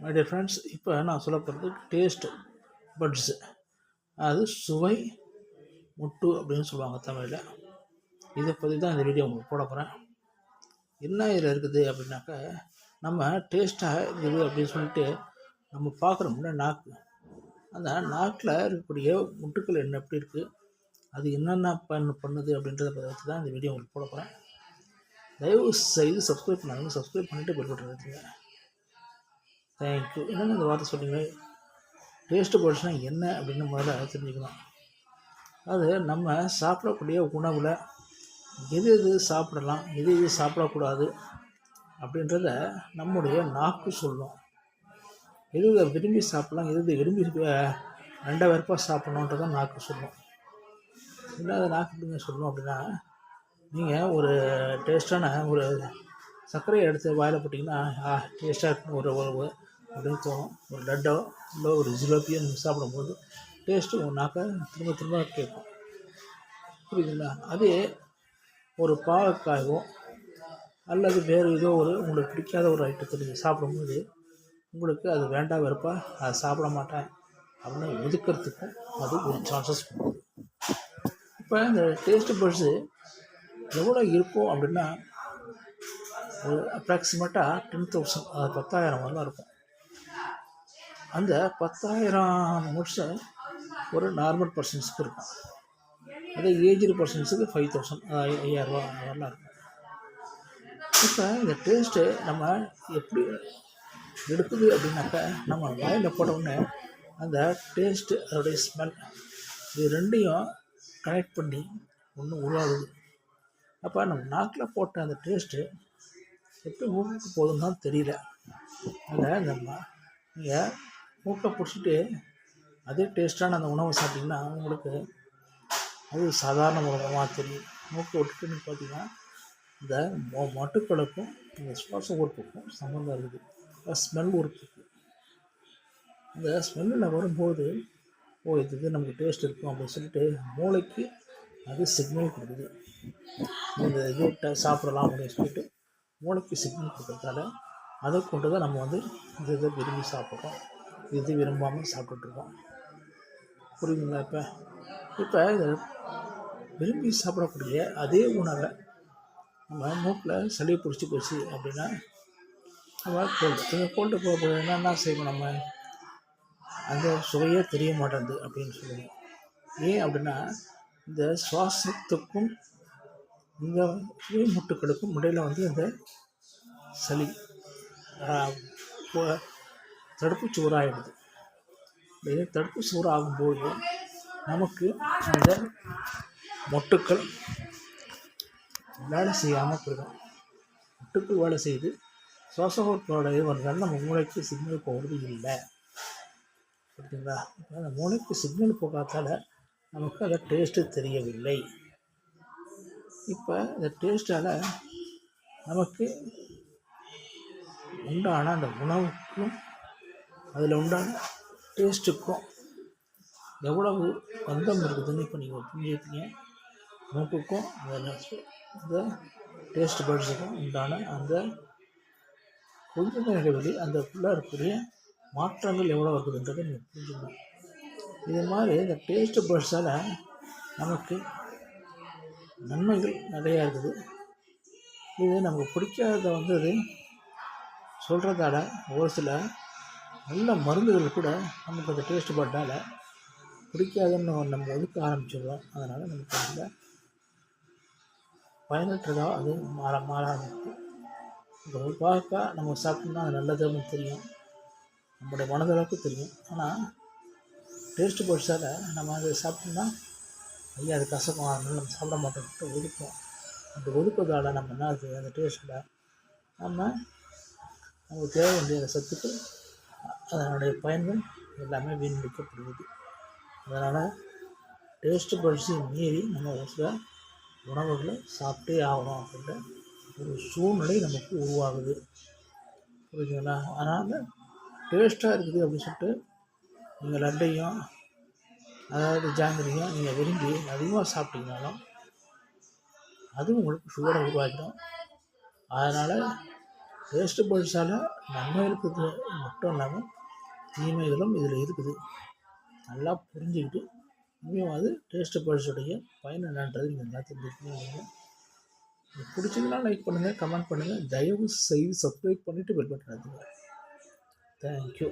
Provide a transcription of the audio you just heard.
My dear friends, இப்போ நான் சொல்ல போகிறது டேஸ்ட் பட்ஸு. அது சுவை முட்டு அப்படின்னு சொல்லுவாங்க தமிழில். இதை பற்றி தான் இந்த வீடியோ உங்களுக்கு போட போகிறேன். என்ன இதில் இருக்குது அப்படின்னாக்கா, நம்ம டேஸ்ட்டாக இருக்குது அப்படின்னு சொல்லிட்டு நம்ம பார்க்குறோம்ல நாக்கு, அந்த நாக்கில் இருக்கக்கூடிய முட்டுக்கள் என்ன எப்படி இருக்குது, அது என்னென்ன பண்ணுது அப்படின்றத பற்றி தான் இந்த வீடியோ உங்களுக்கு போட போகிறேன். தயவு செய்து சப்ஸ்கிரைப் பண்ணாங்க, சப்ஸ்கிரைப் பண்ணிவிட்டு பெல் பட்டன் எடுத்துங்க. தேங்க்யூ. என்னென்ன இந்த வார்த்தை சொன்னீங்க, டேஸ்ட்டு பட்ஸ்னால் என்ன அப்படின்னு முதல்ல தெரிஞ்சுக்கணும். அது நம்ம சாப்பிடக்கூடிய உணவில் எது எது சாப்பிடலாம், எது எது சாப்பிடக்கூடாது அப்படின்றத நம்முடைய நாக்கு சொல்லும். எது எதை விரும்பி சாப்பிட்லாம், எது எது விரும்பி ரெண்டாக வெறுப்பாக சாப்பிட்ணுன்றதை நாக்கு சொல்லும். இல்லாத நாக்கு எப்படிங்க சொல்லணும் அப்படின்னா, நீங்கள் ஒரு டேஸ்ட்டான ஒரு சர்க்கரையை எடுத்து வாயில் போட்டிங்கன்னா டேஸ்ட்டாக இருக்கும் ஒரு அப்படின்னு தோணும். ஒரு லட்டோ இல்லை ஒரு ஜிலேபியோ நீங்கள் சாப்பிடும்போது டேஸ்ட்டு உங்கள் நாக்கை திரும்ப திரும்ப கேட்கும். புரியுதுங்களா? அதே ஒரு பாவக்காயோ அல்லது வேறு ஏதோ ஒரு உங்களுக்கு பிடிக்காத ஒரு ஐட்டத்தை நீங்கள் சாப்பிடும்போது உங்களுக்கு அது வேண்டாம் வெறுப்பா அதை சாப்பிட மாட்டேன் அப்படின்னு ஒதுக்கிறதுக்கும் அது ஒரு சான்சஸ் கொடுக்குது. இப்போ இந்த டேஸ்ட்டு பட்ஸு எவ்வளோ இருக்கும் அப்படின்னா, ஒரு அப்ராக்சிமேட்டாக 10,000, அது 10,000 வரலாம் இருக்கும். அந்த 10,000 முடிச்சு ஒரு நார்மல் பர்சன்ஸுக்கு இருக்கும். அதே ஏஜ்டு பர்சன்ஸுக்கு 5,000, 5,000 வரலாம் இருக்கும். இப்போ இந்த டேஸ்ட்டு நம்ம எப்படி எடுக்குது அப்படின்னாக்கா, நம்ம வாயில் போட்ட உடனே அந்த டேஸ்ட்டு அதோடைய ஸ்மெல் இது ரெண்டையும் கனெக்ட் பண்ணி ஒன்று உருவாகுது. அப்போ நம்ம நாக்கில் போட்ட அந்த டேஸ்ட்டு எப்படி மூக்குக்கு போகுதுன்னு தான் தெரியல. அதில் நம்ம நீங்கள் மூக்கை பிடிச்சிட்டு அதே டேஸ்ட்டான அந்த உணவை சாப்பிட்டிங்கன்னா உங்களுக்கு அது சாதாரண உணவாக தெரியும். மூக்கை விட்டுட்டு நீங்கள் பார்த்தீங்கன்னா இந்த மட்டுக்களுக்கும் இந்த சுவாச உறுப்புக்கும் சம்மந்தம் இருக்குது. ஸ்மெல் உறுப்புக்கு அந்த ஸ்மெல்லில் வரும்போது இது நமக்கு டேஸ்ட் இருக்கும் அப்படின்னு சொல்லிட்டு மூளைக்கு அது சிக்னல் கொடுக்குது. இந்த இது சாப்பிடலாம் அப்படின்னு சொல்லிட்டு மூளைக்கு சிக்னல் கொடுக்குறதால அதை கொண்டு தான் நம்ம இதை விரும்பி சாப்பிட்றோம், இது விரும்பாமல் சாப்பிட்டுட்ருக்கோம். புரியுதுங்களா? இப்போ இதை விரும்பி சாப்பிடக்கூடிய அதே உணவை நம்ம மூக்கில் சளி பிடிச்சி போச்சு அப்படின்னா நம்ம கோல்டு போகிறதுனா என்ன செய்வோம், நம்ம அந்த சுவையே தெரிய மாட்டேங்குது அப்படின்னு சொல்லுவோம். ஏன் அப்படின்னா, இந்த சுவாசத்துக்கும் இந்த சுவை முட்டுக்களுக்கும் இடையில் இந்த சளி தடுப்பு சுவராகிடுது. இந்த தடுப்பு சுவர் ஆகும்போது நமக்கு அந்த மொட்டுக்கள் வேலை செய்யாமல் போயிடும். மொட்டுக்கள் வேலை செய்து சுவாசத்தோடைய வந்தாலும் நம்ம மூளைக்கு சிக்னல் போகிறது இல்லை. புரியுதுங்களா? அந்த மூளைக்கு சிக்னல் போகாதால நமக்கு அதை டேஸ்ட்டு தெரியவில்லை. இப்போ இந்த டேஸ்ட்டால் நமக்கு உண்டான அந்த உணவுக்கும் அதில் உண்டான டேஸ்ட்டுக்கும் எவ்வளவு பந்தம் இருக்குதுன்னு இப்போ நீங்கள் புரிஞ்சுக்கிட்டீங்க. மூக்குக்கும் அந்த டேஸ்ட் பட்ஸுக்கும் உண்டான அந்த கொஞ்சம் இடைவெளி அந்த ஃபுல்லாக இருக்கக்கூடிய மாற்றங்கள் எவ்வளோ இருக்குதுன்றதை நீங்கள் புரிஞ்சுக்கணும். இது மாதிரி இந்த டேஸ்ட் பட்ஸால் நமக்கு நன்மைகள் நிறையா இருக்குது. இது நமக்கு பிடிக்காத சொல்கிறதால ஒரு சில நல்ல மருந்துகள் கூட நமக்கு அந்த டேஸ்ட் பட்டால் பிடிக்காதுன்னு நம்ம ஒதுக்க ஆரம்பிச்சிடுறோம். அதனால் நமக்கு அந்த பயனற்றதாக அது மாற ஆரம்பிக்கும். இந்த ஒரு பாவக்காய் நம்ம சாப்பிட்டோம்னா அது நல்லதுன்னு தெரியும், நம்முடைய மனதளவுக்கு தெரியும். ஆனால் டேஸ்ட் பட்ஸால் நம்ம அதை சாப்பிட்டோம்னா ஐயா அது கசக்கும், அதனால நம்ம சாப்பிட மாட்டோம்ட்டு ஒதுக்கும். அப்படி ஒதுக்குறதால நம்ம என்ன ஆகுது, அந்த டேஸ்ட்டில் நமக்கு தேவை வேண்டிய அந்த சத்துக்கள் அதனுடைய பயன்கள் எல்லாமே வீணடிக்கப்படுகிறது. அதனால் டேஸ்ட்டு பட்ஸையும் மீறி நம்ம ஒரு சில உணவுகளை சாப்பிட்டே ஆகணும் அப்படின்ற ஒரு சூழ்நிலை நமக்கு உருவாகுது. புரியுதுங்களா? அதனால் டேஸ்ட்டாக இருக்குது அப்படின்னு சொல்லிட்டு நீங்கள் லட்டையும் அதாவது ஜாங்கிரியும் நீங்கள் விரும்பி அதிகமாக சாப்பிட்டீங்கனாலும் அது உங்களுக்கு சுகரை உருவாக்கிடும். அதனால் டேஸ்ட் பட்ஸால் நன்மை இருக்குது மட்டும் இல்லாமல் தீமைகளும் இதில் இருக்குது. நல்லா புரிஞ்சுக்கிட்டு இனியும் அது டேஸ்ட் பட்ஸுடைய பயன் என்னன்றது நீங்கள் நல்லா தெரிஞ்சுக்கணும். பிடிச்சதுன்னா லைக் பண்ணுங்கள், கமெண்ட் பண்ணுங்கள். தயவு செய்து சப்ஸ்கிரைப் பண்ணிவிட்டு பெல் பட்டன் அழுத்துங்க. தேங்க்யூ.